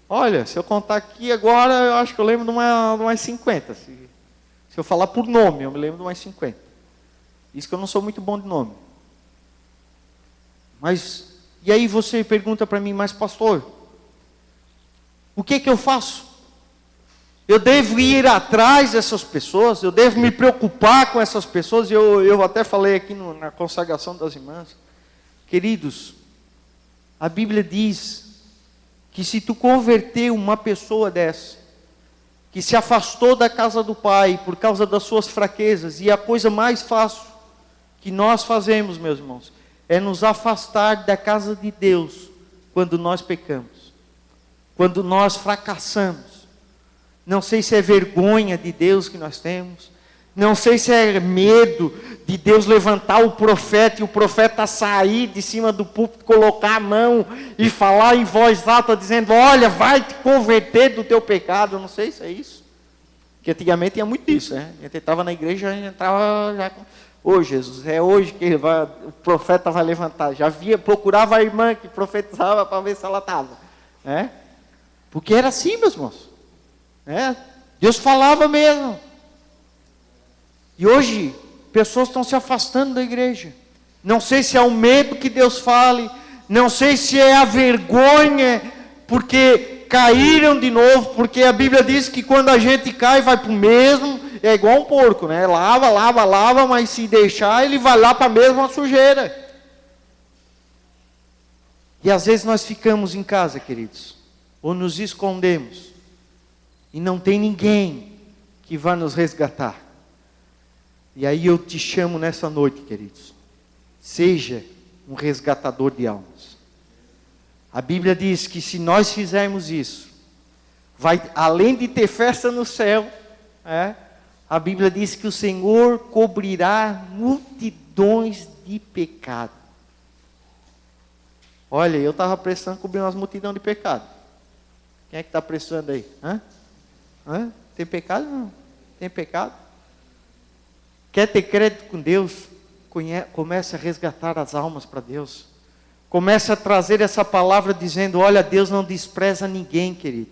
Olha, se eu contar aqui agora, eu acho que eu lembro de umas 50. Se eu falar por nome, eu me lembro de umas 50. Isso que eu não sou muito bom de nome. Mas, e aí você pergunta para mim: mas pastor, o que eu faço? Eu devo ir atrás dessas pessoas? Eu devo me preocupar com essas pessoas? Eu até falei aqui na consagração das irmãs. Queridos, a Bíblia diz que se tu converter uma pessoa dessa, que se afastou da casa do Pai por causa das suas fraquezas, e a coisa mais fácil que nós fazemos, meus irmãos, é nos afastar da casa de Deus quando nós pecamos, quando nós fracassamos. Não sei se é vergonha de Deus que nós temos, não sei se é medo de Deus levantar o profeta e o profeta sair de cima do púlpito, colocar a mão e falar em voz alta dizendo: olha, vai te converter do teu pecado. Eu não sei se é isso, porque antigamente tinha muito isso, né? A gente estava na igreja, a gente entrava já com: ô Jesus, é hoje que o profeta vai levantar. Já procurava a irmã que profetizava para ver se ela estava, porque era assim, meus irmãos. Deus falava mesmo. E hoje, pessoas estão se afastando da igreja. Não sei se é o medo que Deus fale, não sei se é a vergonha, porque caíram de novo, porque a Bíblia diz que quando a gente cai, vai para o mesmo, é igual um porco, né? Lava, mas se deixar, ele vai lá para a mesma sujeira. E às vezes nós ficamos em casa, queridos, ou nos escondemos, e não tem ninguém que vá nos resgatar. E aí eu te chamo nessa noite, queridos, seja um resgatador de almas. A Bíblia diz que se nós fizermos isso, além de ter festa no céu, a Bíblia diz que o Senhor cobrirá multidões de pecado. Olha, eu estava precisando cobrir umas multidões de pecado. Quem é que está precisando aí? Tem pecado? Não. Tem pecado? Quer ter crédito com Deus? Comece a resgatar as almas para Deus. Comece a trazer essa palavra dizendo: olha, Deus não despreza ninguém, querido.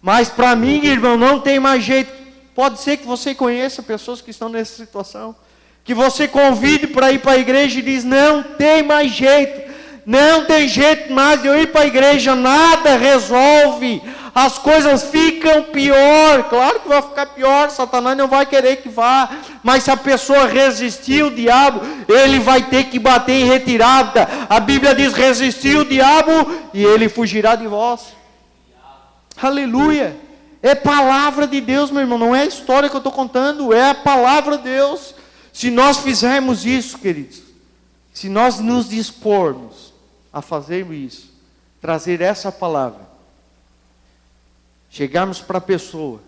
Mas para mim, irmão, não tem mais jeito. Pode ser que você conheça pessoas que estão nessa situação, que você convide para ir para a igreja e diz: não tem mais jeito. Não tem jeito mais de eu ir para a igreja, nada resolve, as coisas ficam pior. Claro que vai ficar pior, Satanás não vai querer que vá, mas se a pessoa resistir o diabo, ele vai ter que bater em retirada. A Bíblia diz: resistir o diabo e ele fugirá de vós. Aleluia. É palavra de Deus, meu irmão, não é a história que eu estou contando, é a palavra de Deus. Se nós fizermos isso, queridos, se nós nos dispormos a fazer isso, trazer essa palavra, chegarmos para a pessoa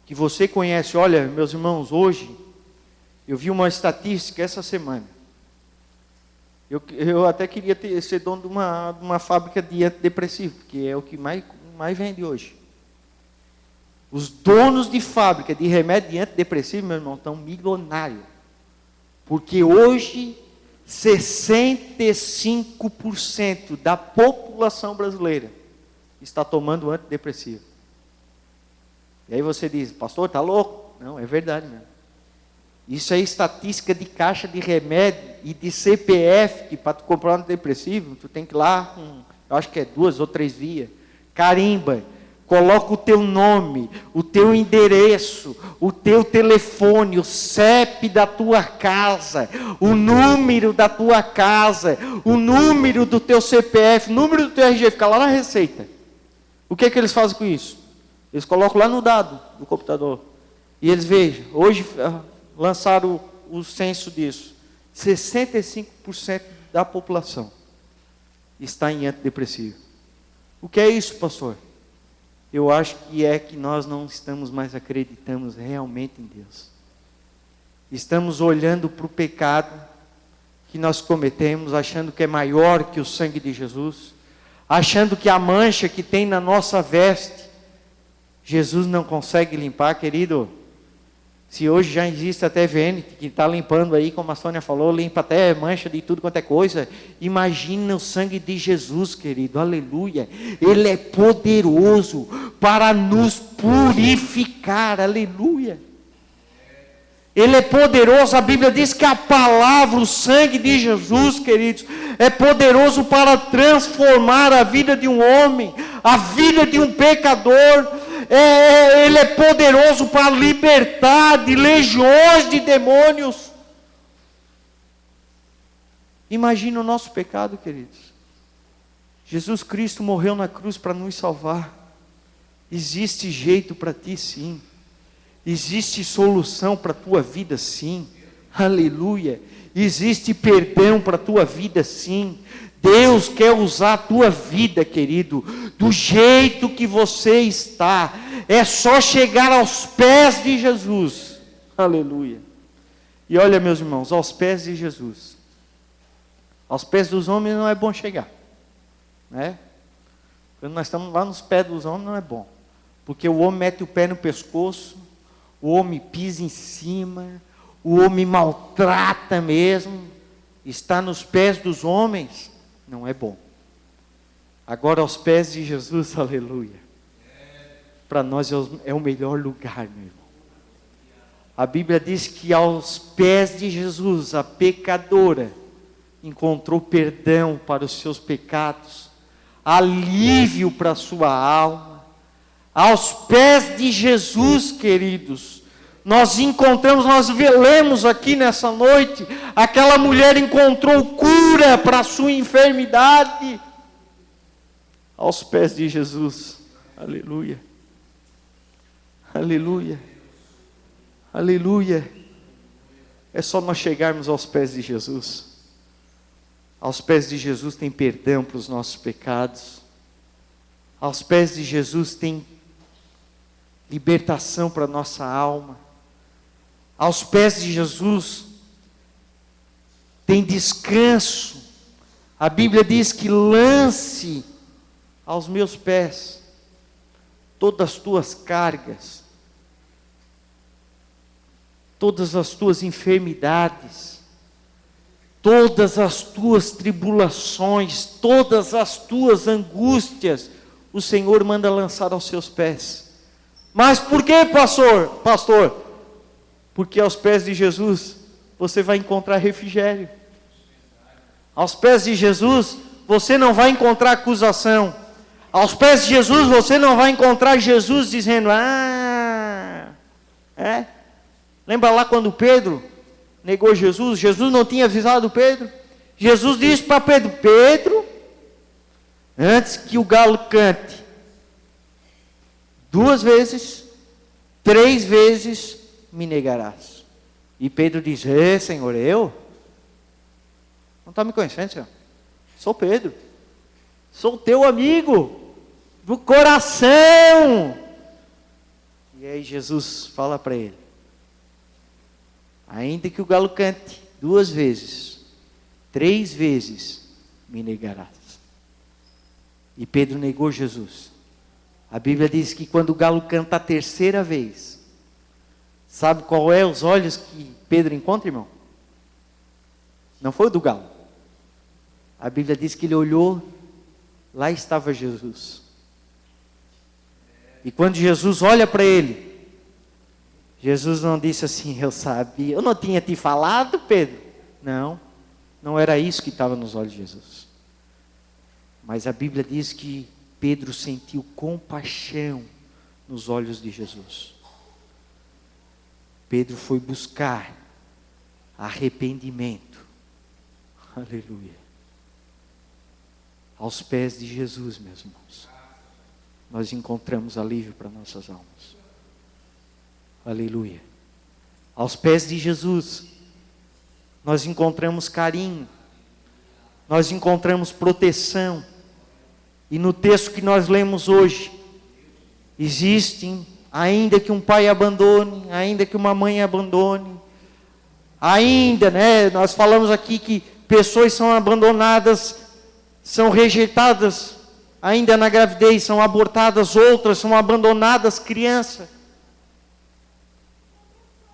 que você conhece. Olha, meus irmãos, hoje eu vi uma estatística essa semana. Eu até queria ser dono de uma fábrica de antidepressivo, porque é o que mais vende hoje. Os donos de fábrica de remédio de antidepressivo, meu irmão, estão milionários. Porque hoje 65% da população brasileira está tomando antidepressivo. E aí você diz, pastor, está louco? Não, é verdade mesmo. Isso é estatística de caixa de remédio e de CPF, que para tu comprar um antidepressivo, tu tem que ir lá, eu acho que é 2 ou 3 vias, carimba, coloca o teu nome, o teu endereço, o teu telefone, o CEP da tua casa, o número da tua casa, o número do teu CPF, o número do teu RG, fica lá na receita. O que é que eles fazem com isso? Eles colocam lá no dado do computador. E eles vejam, hoje lançaram o censo disso. 65% da população está em antidepressivo. O que é isso, pastor? Eu acho que é que nós não estamos mais acreditando realmente em Deus. Estamos olhando para o pecado que nós cometemos, achando que é maior que o sangue de Jesus, achando que a mancha que tem na nossa veste, Jesus não consegue limpar, querido. Se hoje já existe até VN, que está limpando aí, como a Sônia falou, limpa até mancha de tudo quanto é coisa. Imagina o sangue de Jesus, querido, aleluia. Ele é poderoso para nos purificar, aleluia. Ele é poderoso, a Bíblia diz que a palavra, o sangue de Jesus, queridos, é poderoso para transformar a vida de um homem, a vida de um pecador. Ele é poderoso para libertar de legiões de demônios. Imagina o nosso pecado, queridos. Jesus Cristo morreu na cruz para nos salvar. Existe jeito para ti, sim. Existe solução para a tua vida, sim. Aleluia. Existe perdão para a tua vida, sim. Deus quer usar a tua vida, querido, do jeito que você está. É só chegar aos pés de Jesus. Aleluia. E olha, meus irmãos, aos pés de Jesus. Aos pés dos homens não é bom chegar, né? Quando nós estamos lá nos pés dos homens não é bom. Porque o homem mete o pé no pescoço, o homem pisa em cima, o homem maltrata mesmo. Está nos pés dos homens não é bom. Agora aos pés de Jesus, aleluia. Para nós é o melhor lugar, meu irmão. A Bíblia diz que aos pés de Jesus, a pecadora encontrou perdão para os seus pecados, alívio para a sua alma. Aos pés de Jesus, queridos, nós lemos aqui nessa noite, aquela mulher encontrou cura para a sua enfermidade, aos pés de Jesus, aleluia, aleluia, aleluia. É só nós chegarmos aos pés de Jesus. Aos pés de Jesus tem perdão para os nossos pecados, aos pés de Jesus tem libertação para a nossa alma. Aos pés de Jesus tem descanso. A Bíblia diz que lance aos meus pés todas as tuas cargas, todas as tuas enfermidades, todas as tuas tribulações, todas as tuas angústias, o Senhor manda lançar aos seus pés. Mas por que, pastor? Porque aos pés de Jesus você vai encontrar refrigério. Aos pés de Jesus você não vai encontrar acusação. Aos pés de Jesus você não vai encontrar Jesus dizendo, lembra lá quando Pedro negou Jesus? Jesus não tinha avisado Pedro. Jesus disse para Pedro, Pedro, antes que o galo cante 2 vezes, 3 vezes, me negarás. E Pedro diz, Senhor, eu? Não está me conhecendo, Senhor? Sou Pedro. Sou teu amigo, do coração. E aí Jesus fala para ele: ainda que o galo cante 2 vezes, 3 vezes me negarás. E Pedro negou Jesus. A Bíblia diz que quando o galo canta a 3ª vez, sabe qual é os olhos que Pedro encontra, irmão? Não foi o do galo. A Bíblia diz que ele olhou, lá estava Jesus. E quando Jesus olha para ele, Jesus não disse assim: eu sabia, eu não tinha te falado, Pedro. Não, não era isso que estava nos olhos de Jesus. Mas a Bíblia diz que Pedro sentiu compaixão nos olhos de Jesus. Pedro foi buscar arrependimento. Aleluia. Aos pés de Jesus, meus irmãos, nós encontramos alívio para nossas almas. Aleluia. Aos pés de Jesus, nós encontramos carinho, nós encontramos proteção. E no texto que nós lemos hoje, existem, ainda que um pai abandone, ainda que uma mãe abandone, ainda, nós falamos aqui que pessoas são abandonadas, são rejeitadas, ainda na gravidez, são abortadas, outras são abandonadas criança.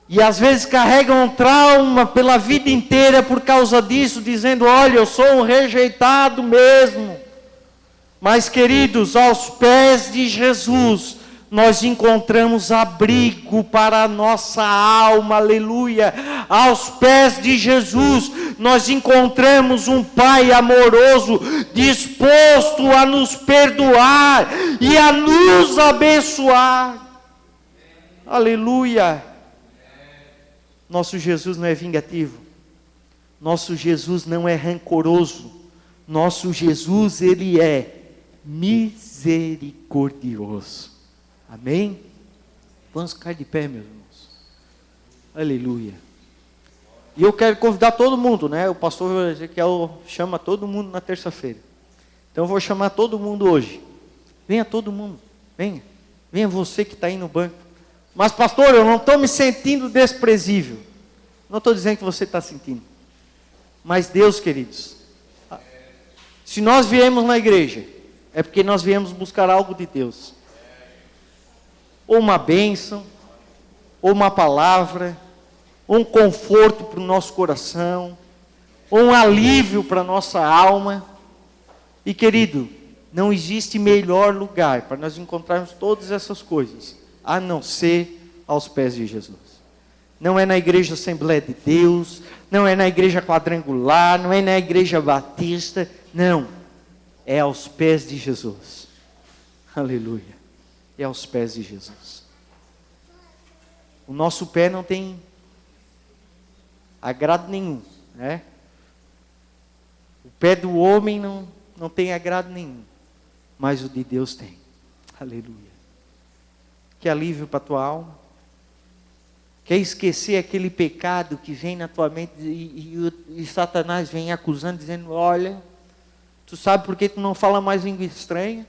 E às vezes carregam um trauma pela vida inteira por causa disso, dizendo: olha, eu sou um rejeitado mesmo. Mas, queridos, aos pés de Jesus, nós encontramos abrigo para a nossa alma, aleluia. Aos pés de Jesus, nós encontramos um Pai amoroso, disposto a nos perdoar e a nos abençoar. Aleluia. Nosso Jesus não é vingativo, nosso Jesus não é rancoroso, nosso Jesus, Ele é misericordioso. Amém? Vamos ficar de pé, meus irmãos. Aleluia. E eu quero convidar todo mundo, o pastor Ezequiel chama todo mundo na terça-feira. Então eu vou chamar todo mundo hoje. Venha todo mundo, venha. Venha você que está aí no banco. Mas pastor, eu não estou me sentindo desprezível. Não estou dizendo que você está sentindo. Mas Deus, queridos, se nós viemos na igreja, é porque nós viemos buscar algo de Deus. Ou uma bênção, ou uma palavra, ou um conforto para o nosso coração, ou um alívio para a nossa alma. E querido, não existe melhor lugar para nós encontrarmos todas essas coisas, a não ser aos pés de Jesus. Não é na igreja Assembleia de Deus, não é na igreja quadrangular, não é na igreja batista, não. É aos pés de Jesus. Aleluia. É aos pés de Jesus. O nosso pé não tem agrado nenhum, O pé do homem não tem agrado nenhum, mas o de Deus tem. Aleluia. Que alívio para a tua alma. Quer esquecer aquele pecado que vem na tua mente e Satanás vem acusando, dizendo: olha, tu sabe por que tu não fala mais língua estranha?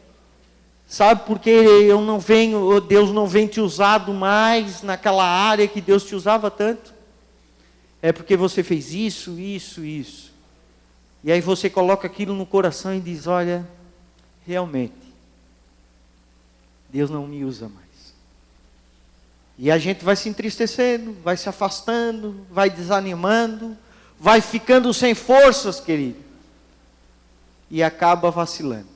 Sabe por que Deus não vem te usado mais naquela área que Deus te usava tanto? É porque você fez isso. E aí você coloca aquilo no coração e diz: olha, realmente, Deus não me usa mais. E a gente vai se entristecendo, vai se afastando, vai desanimando, vai ficando sem forças, querido. E acaba vacilando.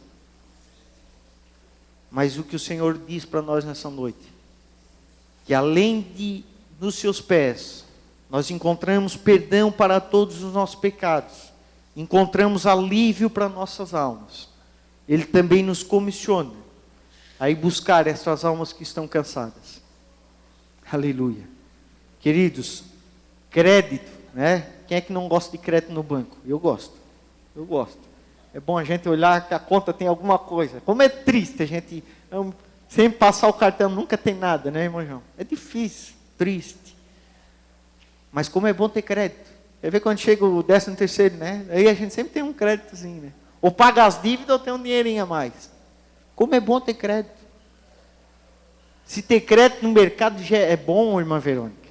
Mas o que o Senhor diz para nós nessa noite, que além de nos seus pés, nós encontramos perdão para todos os nossos pecados, encontramos alívio para nossas almas. Ele também nos comissiona a ir buscar essas almas que estão cansadas. Aleluia. Queridos, crédito, Quem é que não gosta de crédito no banco? Eu gosto. É bom a gente olhar que a conta tem alguma coisa. Como é triste a gente sempre passar o cartão, nunca tem nada, irmão João? É difícil, triste. Mas como é bom ter crédito. Quer ver quando chega o 13º, Aí a gente sempre tem um créditozinho, Ou paga as dívidas ou tem um dinheirinho a mais. Como é bom ter crédito. Se ter crédito no mercado já é bom, irmã Verônica.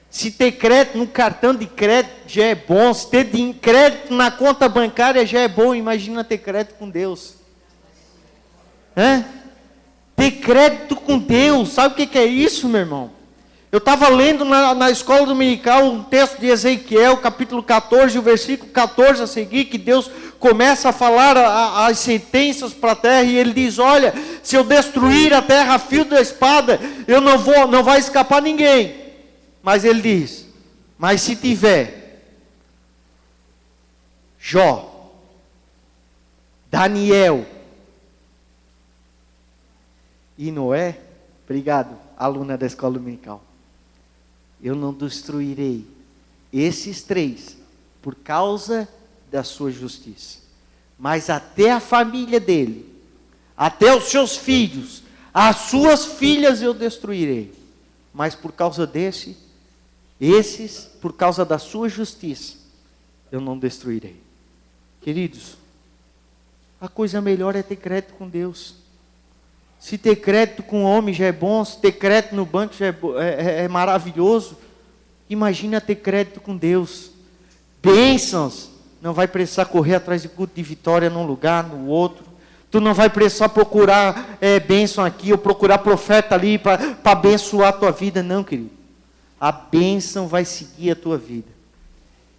Se ter crédito no cartão de crédito já é bom. Se ter crédito na conta bancária já é bom. Imagina ter crédito com Deus. Ter crédito com Deus. Sabe o que é isso, meu irmão? Eu estava lendo na escola dominical um texto de Ezequiel, capítulo 14, o versículo 14 a seguir, que Deus começa a falar as sentenças para a terra, e ele diz: olha, se eu destruir a terra a fio da espada, não vai escapar ninguém. Mas ele diz: mas se tiver Jó, Daniel e Noé, obrigado, aluna da escola dominical, eu não destruirei esses três por causa da sua justiça, mas até a família dele, até os seus filhos, as suas filhas eu destruirei, mas por causa esses, por causa da sua justiça, eu não destruirei. Queridos, a coisa melhor é ter crédito com Deus. Se ter crédito com o homem já é bom, se ter crédito no banco já é maravilhoso, imagina ter crédito com Deus. Bênçãos, não vai precisar correr atrás de culto de vitória num lugar, no outro. Tu não vai precisar procurar bênção aqui, ou procurar profeta ali para abençoar a tua vida, não, querido. A bênção vai seguir a tua vida.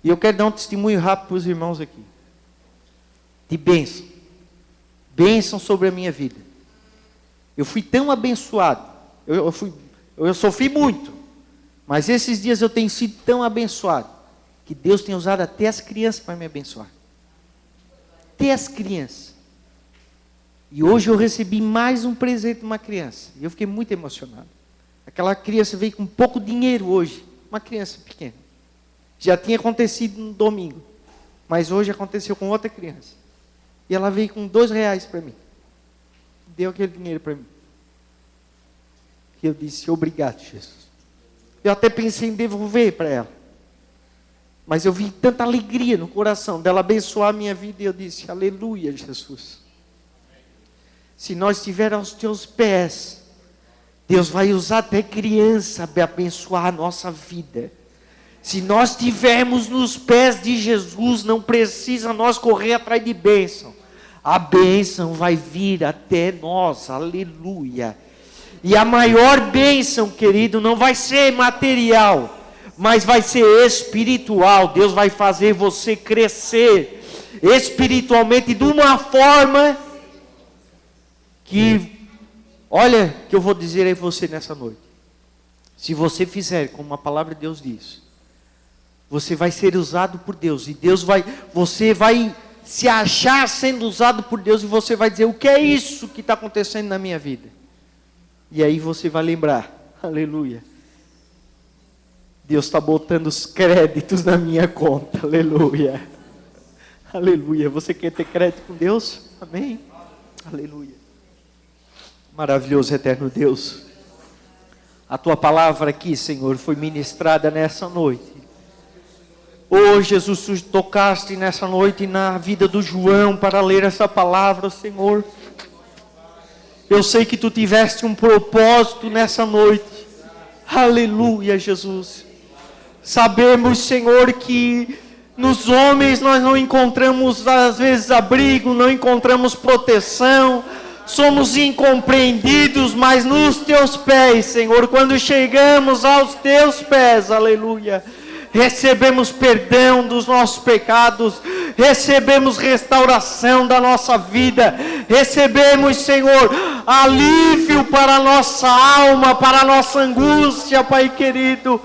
E eu quero dar um testemunho rápido para os irmãos aqui. De bênção. Bênção sobre a minha vida. Eu fui tão abençoado, eu sofri muito, mas esses dias eu tenho sido tão abençoado, que Deus tem usado até as crianças para me abençoar. Até as crianças. E hoje eu recebi mais um presente de uma criança, e eu fiquei muito emocionado. Aquela criança veio com pouco dinheiro hoje, uma criança pequena. Já tinha acontecido no domingo, mas hoje aconteceu com outra criança. E ela veio com R$2 para mim. Deu aquele dinheiro para mim. E eu disse: obrigado, Jesus. Eu até pensei em devolver para ela. Mas eu vi tanta alegria no coração dela abençoar a minha vida. E eu disse: aleluia, Jesus. Se nós estivermos aos teus pés, Deus vai usar até criança para abençoar a nossa vida. Se nós estivermos nos pés de Jesus, não precisa nós correr atrás de bênção. A bênção vai vir até nós, aleluia. E a maior bênção, querido, não vai ser material, mas vai ser espiritual. Deus vai fazer você crescer espiritualmente de uma forma que, olha, que eu vou dizer a você nessa noite. Se você fizer como a palavra de Deus diz, você vai ser usado por Deus, e você vai se achar sendo usado por Deus, e você vai dizer: o que é isso que está acontecendo na minha vida? E aí você vai lembrar: aleluia, Deus está botando os créditos na minha conta, aleluia, aleluia. Você quer ter crédito com Deus? Amém? Aleluia. Maravilhoso, eterno Deus, a tua palavra aqui, Senhor, foi ministrada nessa noite. Oh, Jesus, tu tocaste nessa noite na vida do João para ler essa palavra, Senhor. Eu sei que tu tiveste um propósito nessa noite. Aleluia, Jesus. Sabemos, Senhor, que nos homens nós não encontramos às vezes abrigo, não encontramos proteção, somos incompreendidos, mas nos teus pés, Senhor, quando chegamos aos teus pés, aleluia, recebemos perdão dos nossos pecados, recebemos restauração da nossa vida, recebemos, Senhor, alívio para a nossa alma, para a nossa angústia, Pai querido.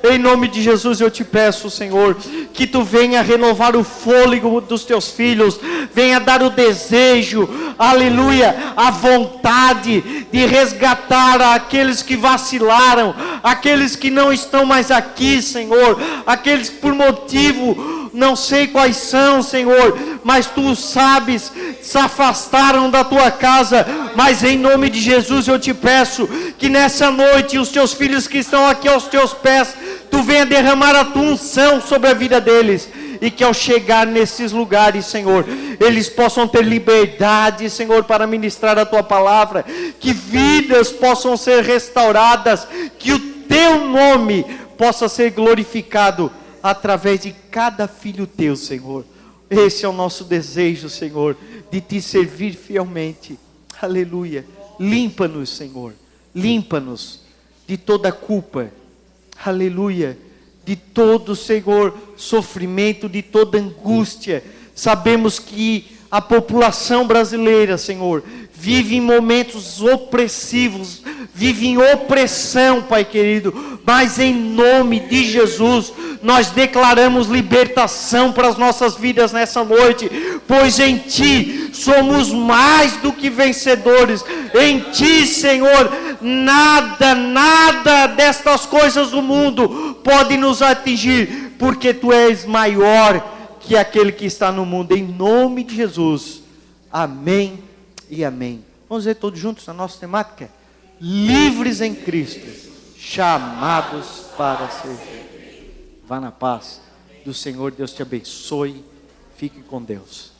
Em nome de Jesus eu te peço, Senhor, que tu venha renovar o fôlego dos teus filhos, venha dar o desejo, aleluia, a vontade de resgatar aqueles que vacilaram, aqueles que não estão mais aqui, Senhor, aqueles por motivo, não sei quais são, Senhor, mas tu sabes, se afastaram da tua casa, mas em nome de Jesus eu te peço que nessa noite os teus filhos que estão aqui aos teus pés, tu venha derramar a tua unção sobre a vida deles, e que ao chegar nesses lugares, Senhor, eles possam ter liberdade, Senhor, para ministrar a Tua palavra, que vidas possam ser restauradas, que o Teu nome possa ser glorificado através de cada filho Teu, Senhor. Esse é o nosso desejo, Senhor, de Te servir fielmente. Aleluia. Limpa-nos, Senhor. Limpa-nos de toda culpa. Aleluia. De todo, Senhor, sofrimento, de toda angústia. Sabemos que a população brasileira, Senhor, vive em momentos opressivos, vive em opressão, Pai querido, mas em nome de Jesus, nós declaramos libertação para as nossas vidas nessa noite, pois em Ti somos mais do que vencedores. Em Ti, Senhor, nada destas coisas do mundo pode nos atingir, porque Tu és maior que aquele que está no mundo. Em nome de Jesus, amém e amém. Vamos ver todos juntos a nossa temática? Livres em Cristo, chamados para servir. Vá na paz do Senhor, Deus te abençoe, fique com Deus.